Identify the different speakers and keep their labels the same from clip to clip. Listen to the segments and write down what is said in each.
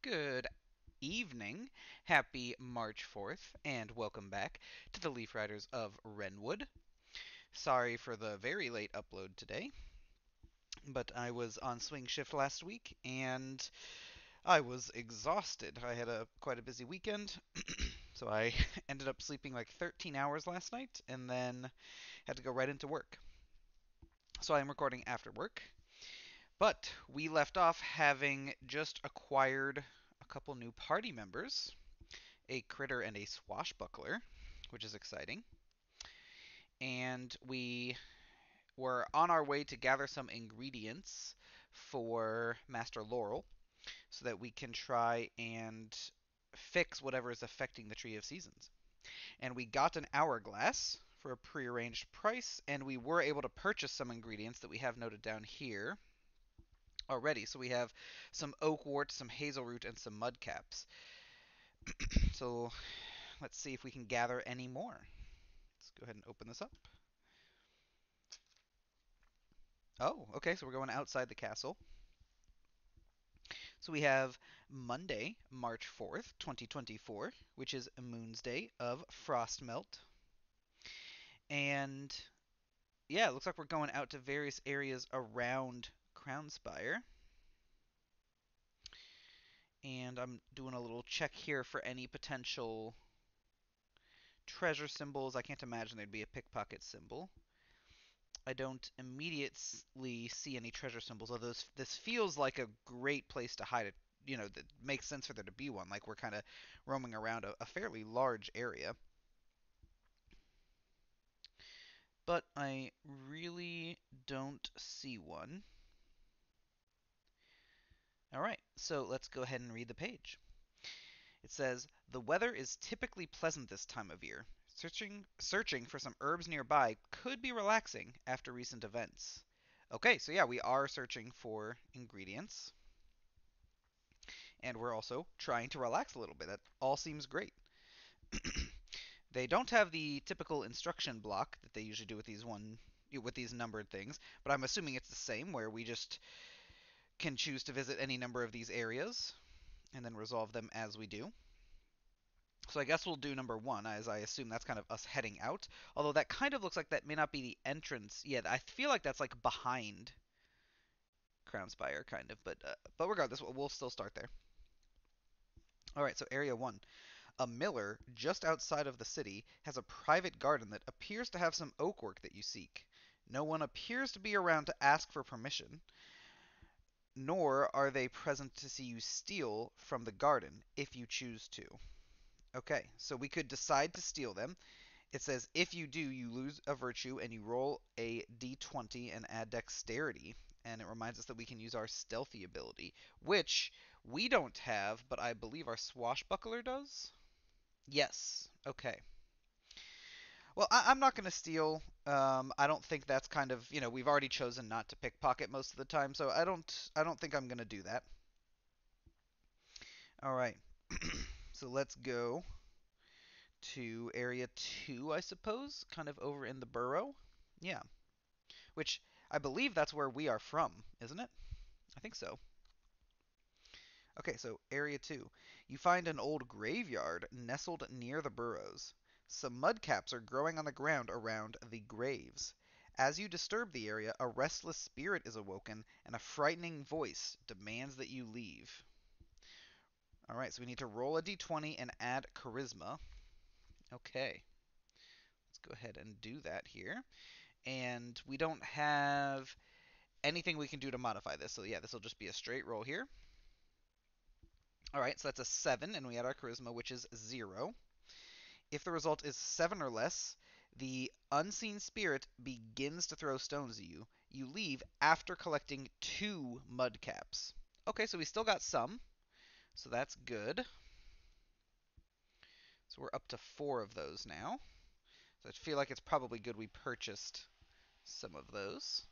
Speaker 1: Good evening. Happy March 4th, and welcome back to the Leaf Riders of Wrenwood. Sorry for the very late upload today, but I was on swing shift last week and I was exhausted. I had quite a busy weekend, so I ended up sleeping like 13 hours last night and then had to go right into work. So I am recording after work, but we left off having just acquired a couple new party members, a critter and a swashbuckler, which is exciting. And we were on our way to gather some ingredients for Master Laurel so that we can try and fix whatever is affecting the Tree of Seasons. And we got an hourglass for a prearranged price, and we were able to purchase some ingredients that we have noted down here already. So we have some oakwort, some hazelroot, and some mudcaps. So let's see if we can gather any more. Let's go ahead and open this up. Oh, okay, so we're going outside the castle. So we have Monday, March 4th, 2024, which is Moon's Day of Frostmelt. And yeah, it looks like we're going out to various areas around Crownspire. And I'm doing a little check here for any potential treasure symbols. I can't imagine there'd be a pickpocket symbol. I don't immediately see any treasure symbols, although this feels like a great place to hide it. You know, that makes sense for there to be one. Like we're kind of roaming around a fairly large area. But I really don't see one. Alright, so let's go ahead and read the page. It says, "The weather is typically pleasant this time of year. Searching for some herbs nearby could be relaxing after recent events." Okay, so yeah, we are searching for ingredients. And we're also trying to relax a little bit. That all seems great. They don't have the typical instruction block that they usually do with these numbered things, but I'm assuming it's the same where we just can choose to visit any number of these areas and then resolve them as we do. So I guess we'll do number 1, as I assume that's kind of us heading out. Although that kind of looks like that may not be the entrance yet. I feel like that's like behind Crownspire, kind of. But regardless, we'll still start there. All right, so area 1. A miller just outside of the city has a private garden that appears to have some oak work that you seek. No one appears to be around to ask for permission, nor are they present to see you steal from the garden if you choose to. Okay, so we could decide to steal them. It says if you do, you lose a virtue and you roll a d20 and add dexterity. And it reminds us that we can use our stealthy ability, which we don't have, but I believe our swashbuckler does. Yes. Okay. Well, I'm not going to steal. I don't think that's kind of, we've already chosen not to pickpocket most of the time, so I don't think I'm going to do that. All right. So let's go to area 2, I suppose, kind of over in the burrow. Yeah. Which I believe that's where we are from, isn't it? I think so. Okay, so area 2. You find an old graveyard nestled near the burrows. Some mudcaps are growing on the ground around the graves. As you disturb the area, a restless spirit is awoken, and a frightening voice demands that you leave. Alright, so we need to roll a d20 and add charisma. Okay. Let's go ahead and do that here. And we don't have anything we can do to modify this. So yeah, this will just be a straight roll here. Alright, so that's a 7, and we add our charisma, which is 0. If the result is 7 or less, the unseen spirit begins to throw stones at you. You leave after collecting 2 mudcaps. Okay, so we still got some, so that's good. So we're up to 4 of those now. So I feel like it's probably good we purchased some of those.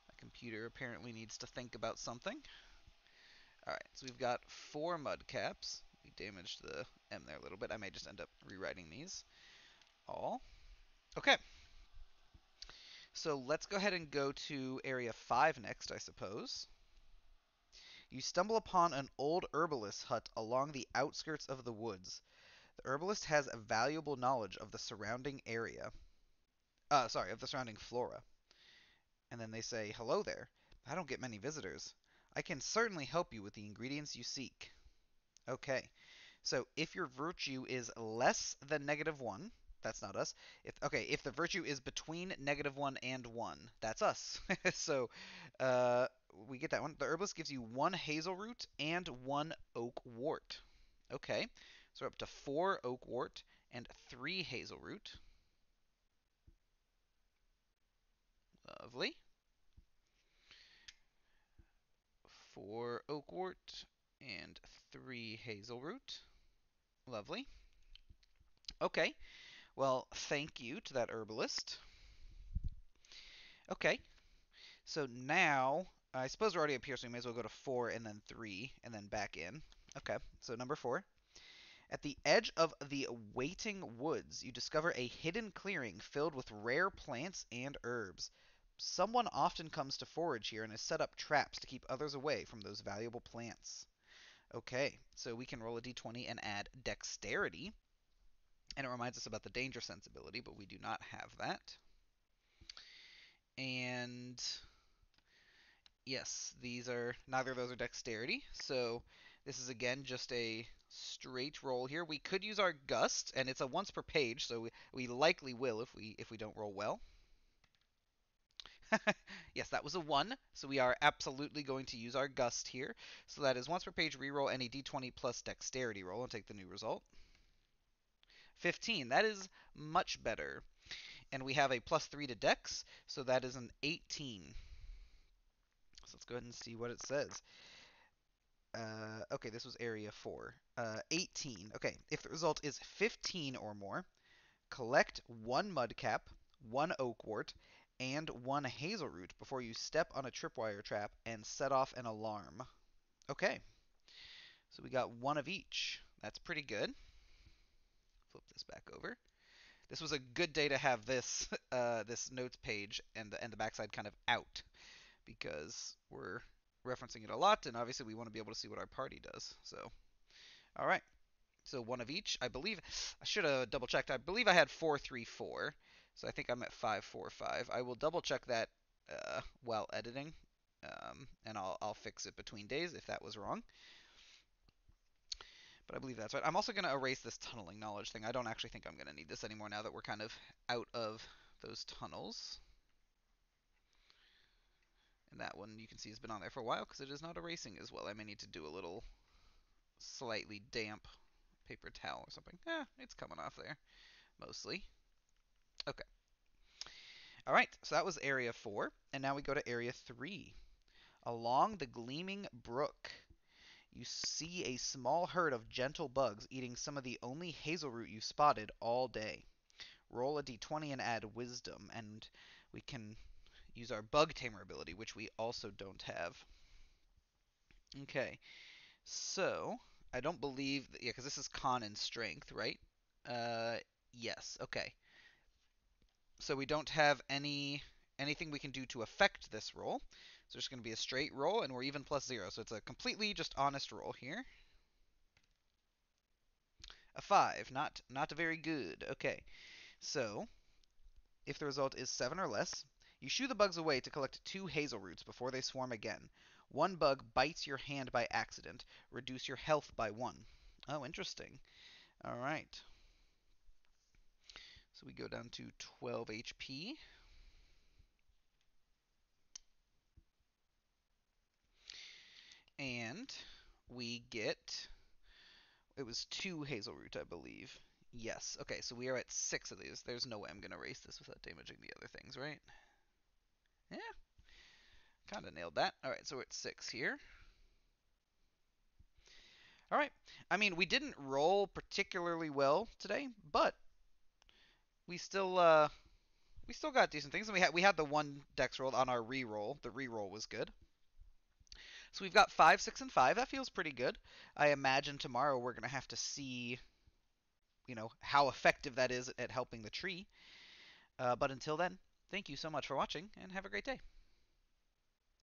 Speaker 1: My computer apparently needs to think about something. Alright, so we've got 4 mudcaps. We damaged the M there a little bit. I may just end up rewriting these all. Okay. So let's go ahead and go to area 5 next, I suppose. You stumble upon an old herbalist hut along the outskirts of the woods. The herbalist has a valuable knowledge of the surrounding area. Sorry, of the surrounding flora. And then they say, "Hello there. I don't get many visitors. I can certainly help you with the ingredients you seek." Okay. So if your virtue is less than -1, that's not us. If the virtue is between -1 and 1, that's us. So we get that one. The herbalist gives you 1 hazel root and 1 oak wart. Okay. So we're up to 4 oak wart and 3 hazel root. Lovely. 4 oak wart and 3 hazel root. Lovely. Okay. Well, thank you to that herbalist. Okay. So now, I suppose we're already up here, so we may as well go to 4 and then 3 and then back in. Okay, so number 4. At the edge of the waiting woods, you discover a hidden clearing filled with rare plants and herbs. Someone often comes to forage here and has set up traps to keep others away from those valuable plants. Okay, so we can roll a d20 and add dexterity. And it reminds us about the danger sensibility, but we do not have that. And yes, neither of those are dexterity. So this is again just a straight roll here. We could use our gust, and it's a once per page, so we likely will if we don't roll well. Yes, that was a 1, so we are absolutely going to use our gust here. So that is once per page, reroll any d20 plus dexterity roll and take the new result. 15, that is much better. And we have a +3 to dex, so that is an 18. So let's go ahead and see what it says. Okay, this was area 4. 18. Okay, if the result is 15 or more, collect 1 mudcap, 1 oakwort, and 1 hazelroot before you step on a tripwire trap and set off an alarm. Okay, so we got 1 of each. That's pretty good. Flip this back over. This was a good day to have this this notes page and the backside kind of out, because we're referencing it a lot, and obviously we want to be able to see what our party does. So, all right. So 1 of each. I believe I should have double checked. I believe I had 4-3-4. So I think I'm at 5-4-5. I will double check that while editing, and I'll fix it between days if that was wrong. But I believe that's right. I'm also going to erase this tunneling knowledge thing. I don't actually think I'm going to need this anymore now that we're kind of out of those tunnels. And that one you can see has been on there for a while because it is not erasing as well. I may need to do a little slightly damp paper towel or something. It's coming off there mostly. Okay. All right, so that was area 4, and now we go to area 3. Along the gleaming brook, you see a small herd of gentle bugs eating some of the only hazelroot you've spotted all day. Roll a d20 and add wisdom, and we can use our bug tamer ability, which we also don't have. Okay, so I don't believe, yeah, because this is con and strength, right? Yes, okay. So we don't have anything we can do to affect this roll. So it's going to be a straight roll, and we're even +0. So it's a completely just honest roll here. A 5, not very good. Okay, so if the result is 7 or less, you shoo the bugs away to collect 2 hazel roots before they swarm again. 1 bug bites your hand by accident. Reduce your health by 1. Oh, interesting. All right. So we go down to 12 HP. And we get, it was 2 hazel root, I believe. Yes. Okay, so we are at 6 of these. There's no way I'm going to erase this without damaging the other things, right? Yeah. Kind of nailed that. All right, so we're at 6 here. All right. I mean, we didn't roll particularly well today, but we still got decent things. And we had the 1 dex roll on our re-roll. The re-roll was good. So we've got 5, 6, and 5. That feels pretty good. I imagine tomorrow we're going to have to see, how effective that is at helping the tree. But until then, thank you so much for watching, and have a great day.